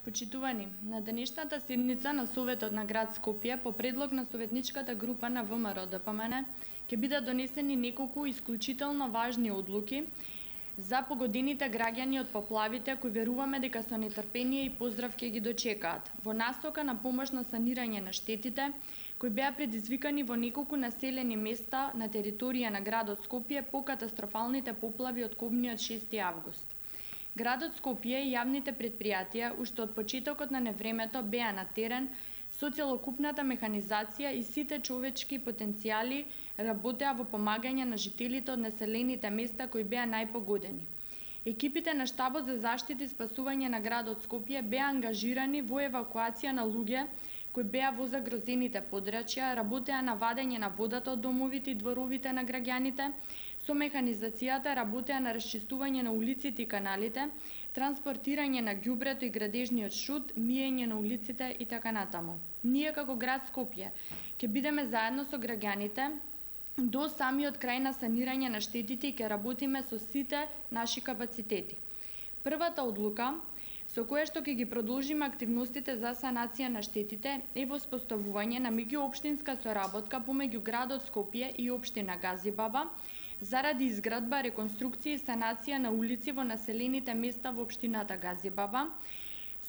Почитувани, на денешната седница на Советот на град Скопје по предлог на советничката група на ВМРО-ДПМН ќе бидат донесени неколку исклучително важни одлуки за погодените граѓани од поплавите кои веруваме дека со нетрпение и поздрав ќе ги дочекаат во насока на помошно санирање на штетите кои беа предизвикани во неколку населени места на територија на градот Скопје по катастрофалните поплави од кобниот 6 август. Градот Скопје и јавните претпријатија уште од почетокот на невремето беа на терен со целокупната механизација и сите човечки потенцијали работеа во помагање на жителите од населените места кои беа најпогодени. Екипите на штабот за заштита и спасување на градот Скопје беа ангажирани во евакуација на луѓе кои беа во загрозените подрачја, работеа на вадење на водата од домовите и дворовите на граѓаните, со механизацијата работеа на расчистување на улиците и каналите, транспортирање на ѓубрето и градежниот шут, миење на улиците и така натаму. Ние како град Скопје ќе бидеме заедно со граѓаните до самиот крај на санирање на штетите и ќе работиме со сите наши капацитети. Првата одлука со која што ќе ги продолжиме активностите за санација на штетите е воспоставување на меѓуопштинска соработка помеѓу градот Скопје и општина Газибаба заради изградба, реконструкција и санација на улици во населените места во општината Газибаба.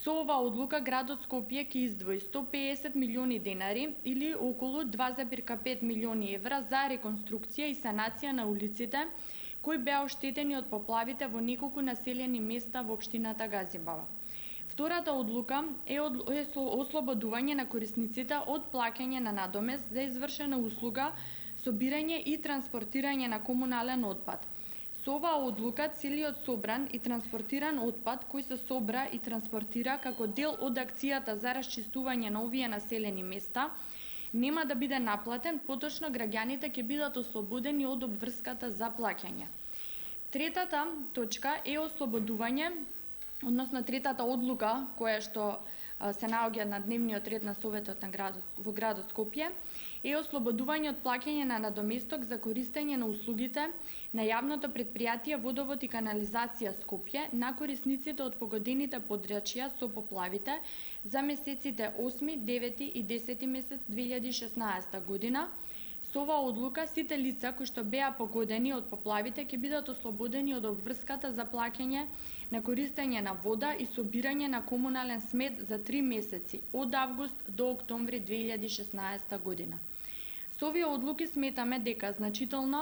Со оваа одлука градот Скопје ќе издвои 150 милиони денари или околу 2,5 милиони евра за реконструкција и санација на улиците кои беа оштетени од поплавите во неколку населени места во општината Газибаба. Втората одлука е ослободување на корисниците од плаќање на надомест за извршена услуга собирање и транспортирање на комунален отпад. Со оваа одлука целиот собран и транспортиран отпад кој се собра и транспортира како дел од акцијата за расчистување на овие населени места нема да биде наплатен, поточно граѓаните ќе бидат ослободени од обврската за плаќање. Третата точка е ослободување, односно третата одлука која што се наоѓа на дневниот ред на Советот на во градот Скопје е ослободување од плаќање на надоместок за користење на услугите на јавното претпријатие Водовод и канализација Скопје на корисниците од погодените подрачја со поплавите за месеците 8, 9 и 10 месец 2016 година. Со оваа одлука сите лица кои што беа погодени од поплавите ќе бидат ослободени од обврската за плаќање на користење на вода и собирање на комунален смет за 3 месеци од август до октомври 2016 година. Со овие одлуки сметаме дека значително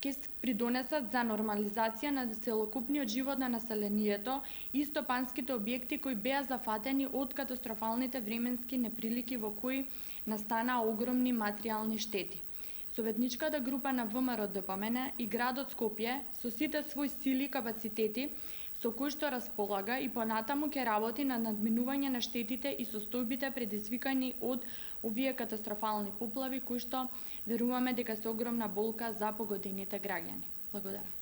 ќе придонесат за нормализација на целокупниот живот на населението и стопанските објекти кои беа зафатени од катастрофалните временски неприлики во кои настанаа огромни материјални штети. Советничката група на ВМРО-ДПМН и градот Скопје со сите своји сили и капацитети со кои што располага и понатаму ќе работи на надминување на штетите и состојбите предизвикани од овие катастрофални поплави кои што веруваме дека се огромна болка за погодените граѓани. Благодарам.